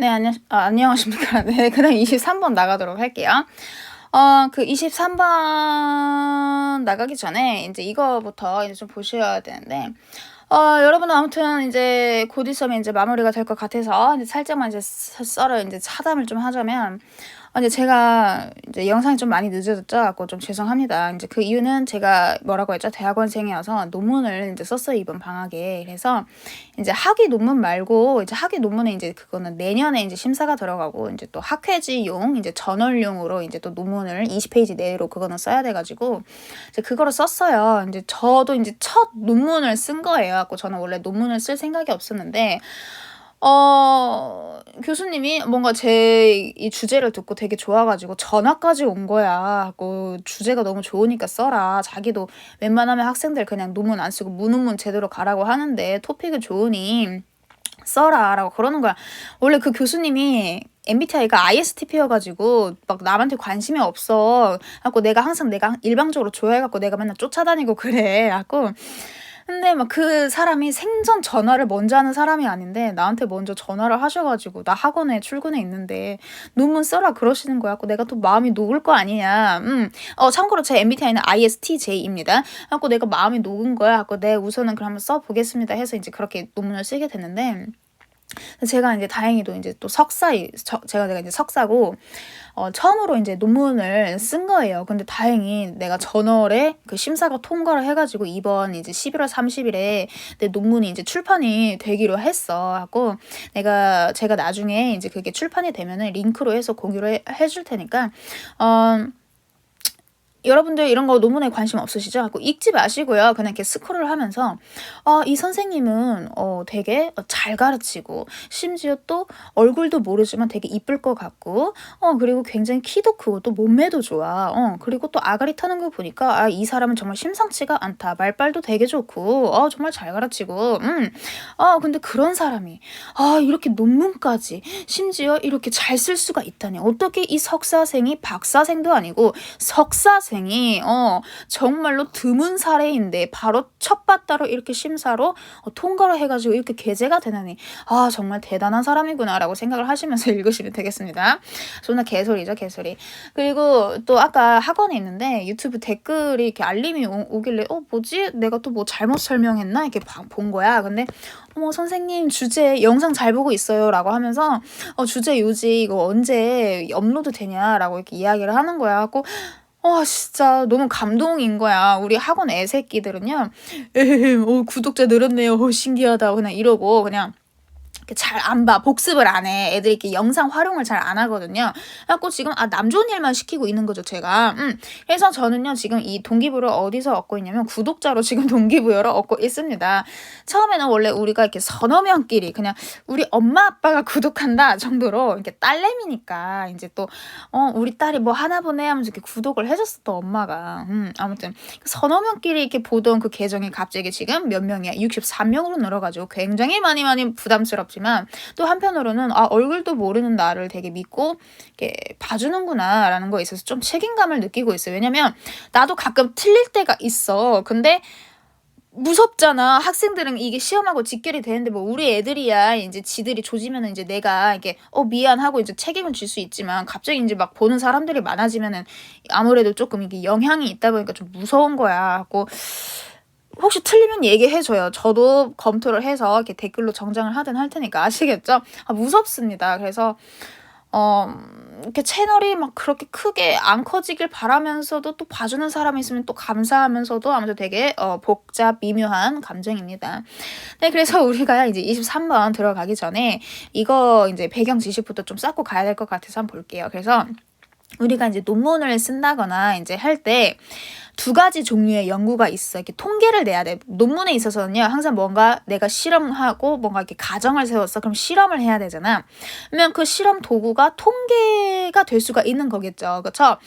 네, 안녕하십니까. 네, 그다음 23번 나가도록 할게요. 그 23번 나가기 전에 이제 이거부터 이제 좀 보셔야 되는데, 여러분은 아무튼 이제 곧 있으면 이제 마무리가 될 것 같아서 이제 살짝만 이제 썰을 이제 차담을 좀 하자면, 이제 제가 이제 영상이 좀 많이 늦어졌죠. 좀 죄송합니다. 이제 그 이유는 제가 뭐라고 했죠? 대학원생이어서 논문을 이제 썼어요, 이번 방학에. 그래서 이제 학위 논문 말고 이제 학위 논문에 이제 그거는 내년에 이제 심사가 들어가고 이제 또 학회지용 이제 저널용으로 이제 또 논문을 20페이지 내로 그거는 써야 돼가지고 이제 그거를 썼어요. 이제 저도 이제 첫 논문을 쓴 거예요. 저는 원래 논문을 쓸 생각이 없었는데 교수님이 뭔가 제 이 주제를 듣고 되게 좋아가지고 전화까지 온 거야. 주제가 너무 좋으니까 써라. 자기도 웬만하면 학생들 그냥 논문 안 쓰고 무논문 제대로 가라고 하는데 토픽이 좋으니 써라 라고 그러는 거야. 원래 그 교수님이 MBTI가 ISTP여가지고 막 남한테 관심이 없어. 내가 항상 내가 일방적으로 좋아해갖고 내가 맨날 쫓아다니고 그래. 근데 막 그 사람이 생전 전화를 먼저 하는 사람이 아닌데 나한테 먼저 전화를 하셔가지고 나 학원에 출근해 있는데 논문 써라 그러시는 거야. 내가 또 마음이 녹을 거 아니냐. 참고로 제 MBTI는 ISTJ입니다. 내가 마음이 녹은 거야. 네, 우선은 그럼 한번 써보겠습니다 해서 이제 그렇게 논문을 쓰게 됐는데 제가 이제 다행히도 이제 또 내가 이제 석사고, 처음으로 이제 논문을 쓴 거예요. 근데 다행히 내가 저널에 그 심사가 통과를 해가지고 이번 이제 11월 30일에 내 논문이 이제 출판이 되기로 했어. 제가 나중에 이제 그게 출판이 되면은 링크로 해서 공유를 해줄 테니까, 여러분들 이런 거 논문에 관심 없으시죠? 읽지 마시고요. 그냥 이렇게 스크롤 하면서 이 선생님은 되게 잘 가르치고 심지어 또 얼굴도 모르지만 되게 이쁠 것 같고 그리고 굉장히 키도 크고 또 몸매도 좋아. 그리고 또 아가리 타는 거 보니까 이 사람은 정말 심상치가 않다. 말빨도 되게 좋고 정말 잘 가르치고 근데 그런 사람이 이렇게 논문까지 심지어 이렇게 잘 쓸 수가 있다니. 어떻게 이 석사생이 박사생도 아니고 석사생이 정말로 드문 사례인데 바로 첫 바따로 이렇게 심사로 통과를 해가지고 이렇게 게재가 되다니 정말 대단한 사람이구나 라고 생각을 하시면서 읽으시면 되겠습니다. 존나 개소리죠, 개소리. 그리고 또 아까 학원에 있는데 유튜브 댓글이 이렇게 알림이 오길래 뭐지? 내가 또 뭐 잘못 설명했나? 이렇게 본 거야. 근데 선생님 주제 영상 잘 보고 있어요 라고 하면서 주제 요지 이거 언제 업로드 되냐라고 이렇게 이야기를 하는 거야. 진짜 너무 감동인 거야. 우리 학원 애새끼들은요. 구독자 늘었네요. 신기하다. 그냥 이러고 그냥 잘 안 봐. 복습을 안 해. 애들이 이렇게 영상 활용을 잘 안 하거든요. 지금 남 좋은 일만 시키고 있는 거죠, 제가. 그래서 저는요, 지금 이 동기부여를 어디서 얻고 있냐면 구독자로 지금 동기부여를 얻고 있습니다. 처음에는 원래 우리가 이렇게 서너 명끼리 그냥 우리 엄마 아빠가 구독한다 정도로 이렇게 딸내미니까 이제 또 우리 딸이 뭐 하나 보내 하면서 이렇게 구독을 해줬어, 또 엄마가. 아무튼 서너 명끼리 이렇게 보던 그 계정이 갑자기 지금 몇 명이야? 63명으로 늘어가지고 굉장히 많이 부담스럽지만 또 한편으로는 얼굴도 모르는 나를 되게 믿고 이렇게 봐주는구나 라는 거에 있어서 좀 책임감을 느끼고 있어요. 왜냐면 나도 가끔 틀릴 때가 있어. 근데 무섭잖아. 학생들은 이게 시험하고 직결이 되는데 뭐 우리 애들이야 이제 지들이 조지면은 이제 내가 이게 미안하고 이제 책임을 질 수 있지만 갑자기 이제 막 보는 사람들이 많아지면은 아무래도 조금 이게 영향이 있다 보니까 좀 무서운 거야. 혹시 틀리면 얘기해줘요. 저도 검토를 해서 이렇게 댓글로 정정을 하든 할 테니까 아시겠죠? 무섭습니다. 그래서 이렇게 채널이 막 그렇게 크게 안 커지길 바라면서도 또 봐주는 사람이 있으면 또 감사하면서도 아무튼 되게 복잡 미묘한 감정입니다. 네, 그래서 우리가 이제 23번 들어가기 전에 이거 이제 배경 지식부터 좀 쌓고 가야 될 것 같아서 한번 볼게요. 그래서 우리가 이제 논문을 쓴다거나 이제 할 때 두 가지 종류의 연구가 있어. 이렇게 통계를 내야 돼. 논문에 있어서는요, 항상 뭔가 내가 실험하고 뭔가 이렇게 가정을 세웠어. 그럼 실험을 해야 되잖아. 그러면 그 실험 도구가 통계가 될 수가 있는 거겠죠. 그렇죠?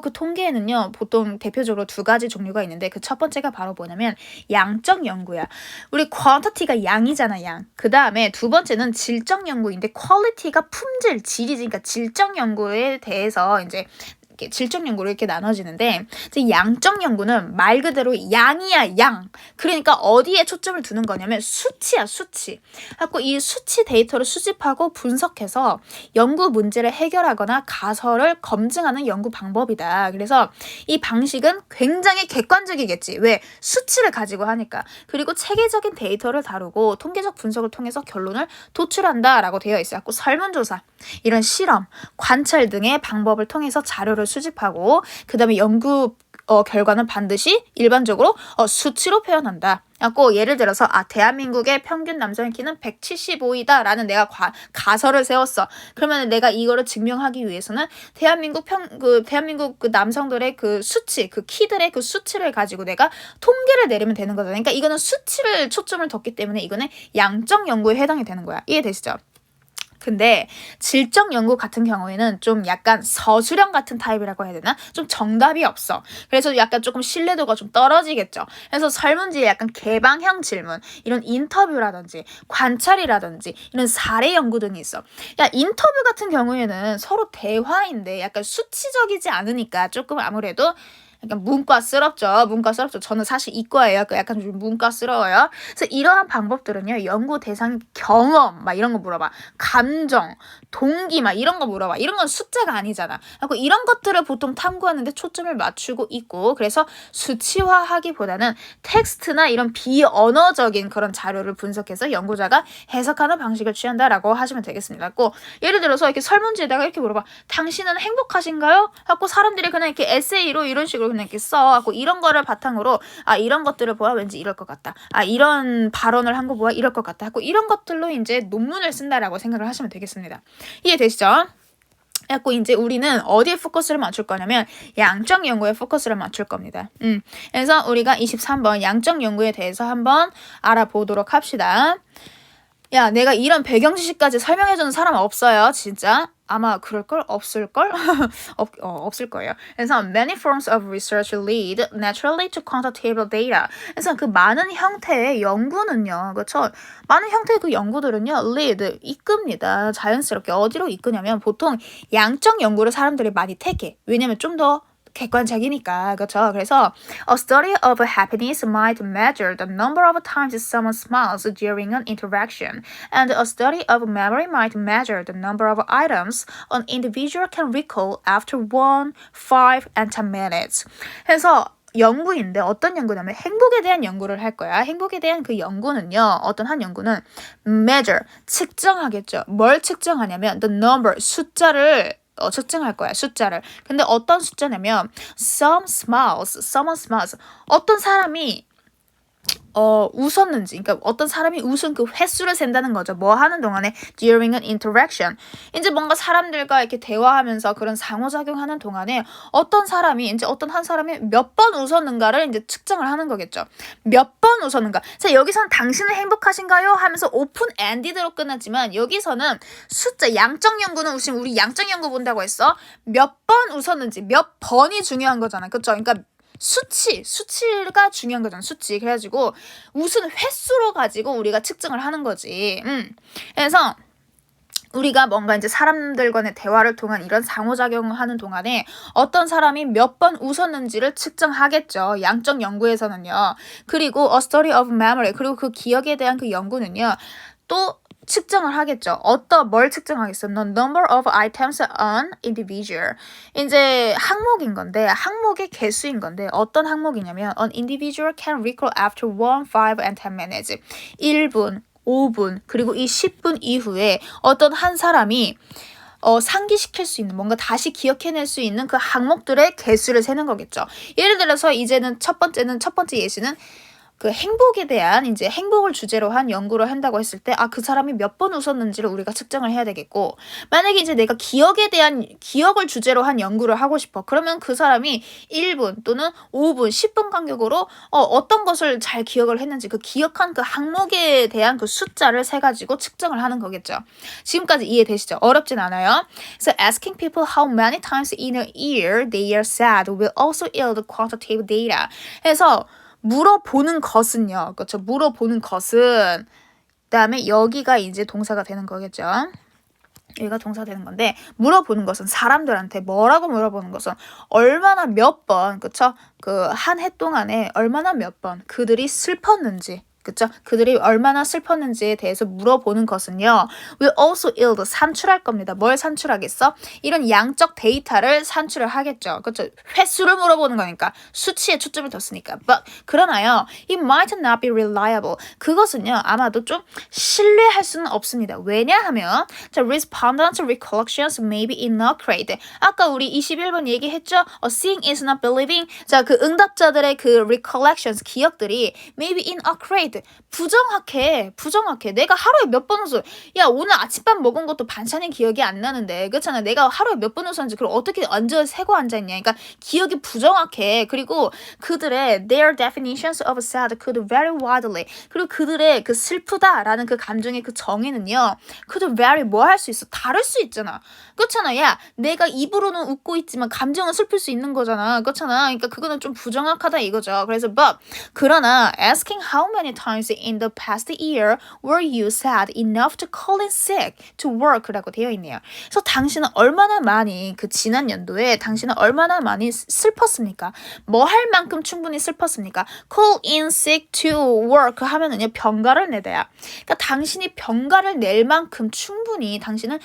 그 통계에는요, 보통 대표적으로 두 가지 종류가 있는데 그 첫 번째가 바로 뭐냐면 양적 연구야. 우리 퀀터티가 양이잖아, 양. 그 다음에 두 번째는 질적 연구인데 퀄리티가 품질, 질이지. 그러니까 질적 연구에 대해서 이제 이렇게 질적 연구로 이렇게 나눠지는데 이제 양적 연구는 말 그대로 양이야, 양. 그러니까 어디에 초점을 두는 거냐면 수치야, 수치. 그래서 이 수치 데이터를 수집하고 분석해서 연구 문제를 해결하거나 가설을 검증하는 연구 방법이다. 그래서 이 방식은 굉장히 객관적이겠지. 왜? 수치를 가지고 하니까. 그리고 체계적인 데이터를 다루고 통계적 분석을 통해서 결론을 도출한다라고 되어 있어요. 설문조사, 이런 실험, 관찰 등의 방법을 통해서 자료를 수집하고 그 다음에 연구 결과는 반드시 일반적으로 수치로 표현한다. 예를 들어서 대한민국의 평균 남성의 키는 175이다 라는 내가 가설을 세웠어. 그러면 내가 이거를 증명하기 위해서는 대한민국 그 남성들의 그 수치, 그 키들의 그 수치를 가지고 내가 통계를 내리면 되는 거잖아. 그러니까 이거는 수치를 초점을 뒀기 때문에 이거는 양적 연구에 해당이 되는 거야. 이해되시죠? 근데 질적 연구 같은 경우에는 좀 약간 서술형 같은 타입이라고 해야 되나? 좀 정답이 없어. 그래서 약간 조금 신뢰도가 좀 떨어지겠죠. 그래서 설문지에 약간 개방형 질문, 이런 인터뷰라든지 관찰이라든지 이런 사례 연구 등이 있어. 인터뷰 같은 경우에는 서로 대화인데 약간 수치적이지 않으니까 조금 아무래도 약간 문과스럽죠. 저는 사실 이과예요. 약간 좀 문과스러워요. 그래서 이러한 방법들은요. 연구 대상 경험 막 이런 거 물어봐. 감정, 동기 막 이런 거 물어봐. 이런 건 숫자가 아니잖아. 그리고 이런 것들을 보통 탐구하는데 초점을 맞추고 있고 그래서 수치화하기보다는 텍스트나 이런 비언어적인 그런 자료를 분석해서 연구자가 해석하는 방식을 취한다라고 하시면 되겠습니다. 예를 들어서 이렇게 설문지에다가 이렇게 물어봐. 당신은 행복하신가요? 하고 사람들이 그냥 이렇게 에세이로 이런 식으로 그냥 이렇게 써갖고 이런 거를 바탕으로 이런 것들을 보아 왠지 이럴 것 같다. 이런 발언을 한 거 보아 이럴 것 같다. 하고 이런 것들로 이제 논문을 쓴다라고 생각을 하시면 되겠습니다. 이해되시죠? 그래서 이제 우리는 어디에 포커스를 맞출 거냐면 양적 연구에 포커스를 맞출 겁니다. 그래서 우리가 23번 양적 연구에 대해서 한번 알아보도록 합시다. 야, 내가 이런 배경 지식까지 설명해주는 사람 없어요, 진짜. 아마 그럴걸? 없을걸? 없을 거예요. 그래서 many forms of research lead naturally to quantitative data. 그래서 그 많은 형태의 연구는요, 그렇죠? 많은 형태의 그 연구들은요, lead, 이끕니다. 자연스럽게 어디로 이끄냐면 보통 양적 연구를 사람들이 많이 택해. 왜냐면 좀 더 객관적이니까, 그렇죠? 그래서 a study of happiness might measure the number of times someone smiles during an interaction, and a study of memory might measure the number of items an individual can recall after 1, 5, and 10 minutes. 그래서 연구인데 어떤 연구냐면 행복에 대한 연구를 할 거야. 행복에 대한 그 연구는요. 어떤 한 연구는 measure, 측정하겠죠. 뭘 측정하냐면 the number, 숫자를 측정할 거야, 숫자를. 근데 어떤 숫자냐면 someone smiles. 어떤 사람이 웃었는지, 그러니까 어떤 사람이 웃은 그 횟수를 센다는 거죠. 뭐 하는 동안에 during an interaction. 이제 뭔가 사람들과 이렇게 대화하면서 그런 상호작용하는 동안에 어떤 한 사람이 몇 번 웃었는가를 이제 측정을 하는 거겠죠. 몇 번 웃었는가. 자, 여기서는 당신은 행복하신가요? 하면서 오픈 엔디드로 끝났지만 여기서는 숫자, 양적 연구는 우리 양적 연구 본다고 했어. 몇 번 웃었는지, 몇 번이 중요한 거잖아. 그렇죠? 그러니까 수치가 중요한 거잖아, 수치. 그래가지고 웃은 횟수로 가지고 우리가 측정을 하는 거지. 그래서 우리가 뭔가 이제 사람들 간의 대화를 통한 이런 상호작용하는 동안에 어떤 사람이 몇 번 웃었는지를 측정하겠죠. 양적 연구에서는요. 그리고 a study of memory, 그리고 그 기억에 대한 그 연구는요. 또 측정을 하겠죠. 뭘 측정하겠어? The number of items on individual. 이제 항목인 건데, 항목의 개수인 건데, 어떤 항목이냐면 an individual can recall after 1, 5, and 10 minutes. 1분, 5분, 그리고 이 10분 이후에 어떤 한 사람이 상기시킬 수 있는, 뭔가 다시 기억해낼 수 있는 그 항목들의 개수를 세는 거겠죠. 예를 들어서 이제는 첫 번째 예시는 그 행복에 대한 이제 행복을 주제로 한 연구를 한다고 했을 때 그 사람이 몇 번 웃었는지를 우리가 측정을 해야 되겠고, 만약에 이제 내가 기억을 주제로 한 연구를 하고 싶어. 그러면 그 사람이 1분 또는 5분, 10분 간격으로 어떤 것을 잘 기억을 했는지 그 기억한 그 항목에 대한 그 숫자를 세 가지고 측정을 하는 거겠죠. 지금까지 이해되시죠? 어렵진 않아요. So asking people how many times in a year they are sad will also yield quantitative data. 해서 물어보는 것은요. 그렇죠. 물어보는 것은 그다음에 여기가 이제 동사가 되는 거겠죠. 얘가 동사 되는 건데 물어보는 것은 사람들한테 뭐라고 물어보는 것은 얼마나 몇 번 그쵸? 그 한 해 동안에 얼마나 몇 번 그들이 슬펐는지 그쵸? 그들이 얼마나 슬펐는지에 대해서 물어보는 것은요. will also yield 산출할 겁니다. 뭘 산출하겠어? 이런 양적 데이터를 산출을 하겠죠. 그쵸? 횟수를 물어보는 거니까 수치에 초점을 뒀으니까. But 그러나요. It might not be reliable. 그것은요. 아마도 좀 신뢰할 수는 없습니다. 왜냐하면 자, respondent recollections may be inaccurate. 아까 우리 21번 얘기했죠? Seeing is not believing. 자, 그 응답자들의 그 recollections 기억들이 may be inaccurate. 부정확해. 내가 하루에 몇 번 웃어. 야, 오늘 아침밥 먹은 것도 반찬이 기억이 안 나는데. 그렇잖아. 내가 하루에 몇 번 웃었는지 그걸 어떻게 세고 앉아있냐. 그러니까 기억이 부정확해. 그리고 그들의 their definitions of sad could vary widely. 그리고 그들의 그 슬프다라는 그 감정의 그 정의는요. could vary 뭐 할 수 있어? 다를 수 있잖아. 그렇잖아. 야, 내가 입으로는 웃고 있지만 감정은 슬플 수 있는 거잖아. 그렇잖아. 그러니까 그거는 좀 부정확하다 이거죠. 그래서 그러나 asking how many times in the past year were you sad enough to call in sick to work라고 되어 있네요. 그래서 당신은 얼마나 많이 그 지난 연도에 당신은 얼마나 많이 슬펐습니까? 뭐 할 만큼 충분히 슬펐습니까? call in sick to work 하면은요 병가를 내대야. 그러니까 당신이 병가를 낼 만큼 충분히 당신은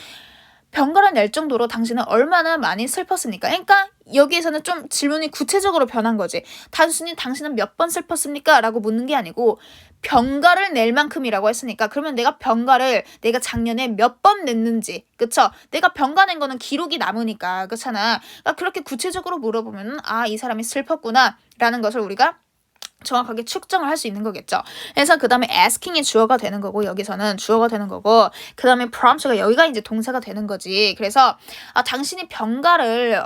병가를 낼 정도로 당신은 얼마나 많이 슬펐습니까? 그러니까 여기에서는 좀 질문이 구체적으로 변한 거지. 단순히 당신은 몇 번 슬펐습니까? 라고 묻는 게 아니고 병가를 낼 만큼이라고 했으니까 그러면 내가 작년에 몇 번 냈는지 그쵸? 내가 병가 낸 거는 기록이 남으니까 그렇잖아. 그러니까 그렇게 구체적으로 물어보면 이 사람이 슬펐구나 라는 것을 우리가 정확하게 측정을 할 수 있는 거겠죠. 그래서 그 다음에 asking이 주어가 되는 거고 여기서는 주어가 되는 거고 그 다음에 prompt가 여기가 이제 동사가 되는 거지. 그래서 당신이 병가를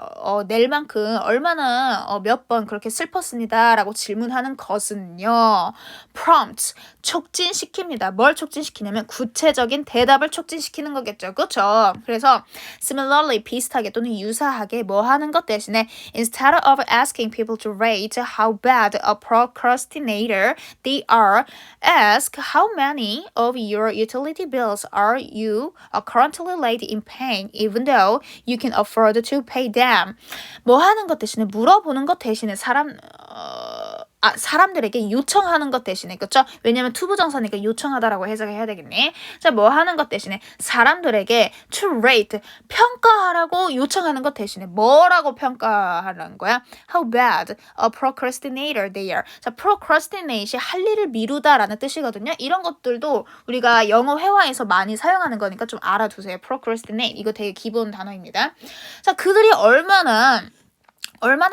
낼 만큼 얼마나 몇 번 그렇게 슬펐습니다 라고 질문하는 것은요. prompt, 촉진시킵니다. 뭘 촉진시키냐면 구체적인 대답을 촉진시키는 거겠죠. 그렇죠? 그래서 similarly 비슷하게 또는 유사하게 뭐 하는 것 대신에 instead of asking people to rate how bad a procrastinator they are, ask how many of your utility bills are you currently late in paying even though you can afford to pay them. 뭐 하는 것 대신에 물어보는 것 대신에 사람들에게 요청하는 것 대신에 그렇죠? 왜냐면 투부정사니까 요청하다라고 해석을 해야 되겠네. 자, 뭐 하는 것 대신에 사람들에게 to rate 평가하라고 요청하는 것 대신에 뭐라고 평가하라는 거야? How bad a procrastinator they are. 자, procrastinate이 할 일을 미루다라는 뜻이거든요. 이런 것들도 우리가 영어 회화에서 많이 사용하는 거니까 좀 알아두세요. procrastinate 이거 되게 기본 단어입니다. 자, 그들이 얼마나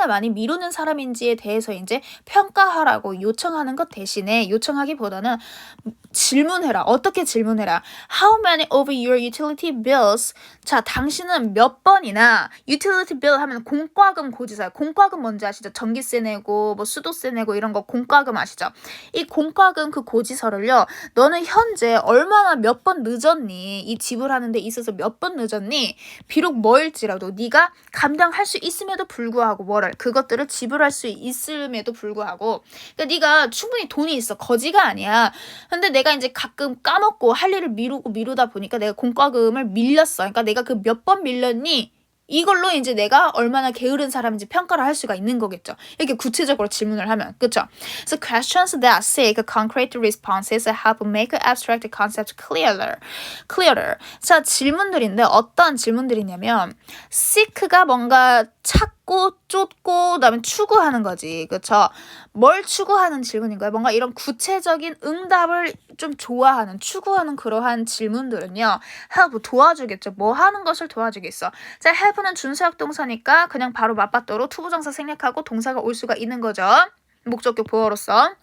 많이 미루는 사람인지에 대해서 이제 평가하라고 요청하는 것 대신에 요청하기보다는 질문해라. 어떻게 질문해라. How many of your utility bills? 자, 당신은 몇 번이나 utility bill 하면 공과금 고지서야. 공과금 뭔지 아시죠? 전기세 내고 뭐 수도세 내고 이런 거 공과금 아시죠? 이 공과금 그 고지서를요. 너는 현재 얼마나 몇 번 늦었니? 이 지불하는 데 있어서 몇 번 늦었니? 비록 뭐일지라도 네가 감당할 수 있음에도 불구하고 그것들을 지불할 수 있음에도 불구하고 그러니까 네가 충분히 돈이 있어. 거지가 아니야. 근데 내가 이제 가끔 까먹고 할 일을 미루다 보니까 내가 공과금을 밀렸어. 그러니까 내가 그 몇 번 밀렸니? 이걸로 이제 내가 얼마나 게으른 사람인지 평가를 할 수가 있는 거겠죠. 이렇게 구체적으로 질문을 하면. 그렇죠? So questions that seek concrete responses help make abstract concepts clearer. 자, 질문들인데 어떤 질문들이냐면 seek가 뭔가 찾고 쫓고 그다음에 추구하는 거지. 그렇죠? 뭘 추구하는 질문인 거야? 뭔가 이런 구체적인 응답을 좀 좋아하는 추구하는 그러한 질문들은요. help 도와주겠죠. 뭐 하는 것을 도와주겠어. 자, help는 준수약 동사니까 그냥 바로 맞받도록 투부정사 생략하고 동사가 올 수가 있는 거죠. 목적격 보어로서.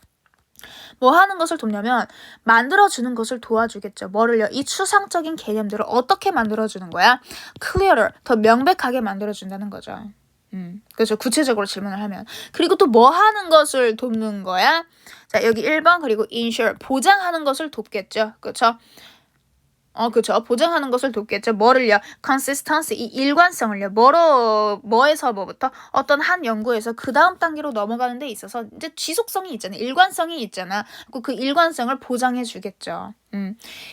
뭐 하는 것을 돕냐면 만들어주는 것을 도와주겠죠. 뭐를요? 이 추상적인 개념들을 어떻게 만들어주는 거야? clearer, 더 명백하게 만들어준다는 거죠. 그렇죠. 구체적으로 질문을 하면. 그리고 또 뭐 하는 것을 돕는 거야? 자, 여기 1번 그리고 insure, 보장하는 것을 돕겠죠. 그렇죠? 그렇죠. 보장하는 것을 돕겠죠. 뭐를요? consistency, 이 일관성을요. 뭐에서 뭐부터? 어떤 한 연구에서 그 다음 단계로 넘어가는 데 있어서 이제 지속성이 있잖아. 일관성이 있잖아. 그 일관성을 보장해 주겠죠.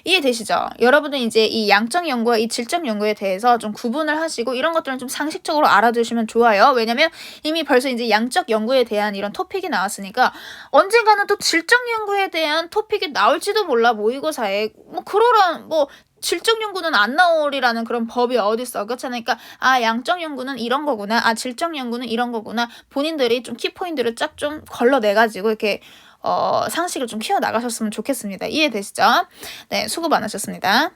이해되시죠? 여러분은 이제 이 양적 연구와 이 질적 연구에 대해서 좀 구분을 하시고 이런 것들은 좀 상식적으로 알아두시면 좋아요. 왜냐면 이미 벌써 이제 양적 연구에 대한 이런 토픽이 나왔으니까 언젠가는 또 질적 연구에 대한 토픽이 나올지도 몰라, 모의고사에. 뭐 그러란 뭐 질적 연구는 안 나오리라는 그런 법이 어딨어. 그렇잖아요. 그러니까 양적 연구는 이런 거구나. 질적 연구는 이런 거구나. 본인들이 좀 키포인트를 쫙 좀 걸러내가지고 이렇게 상식을 좀 키워 나가셨으면 좋겠습니다. 이해되시죠? 네, 수고 많으셨습니다.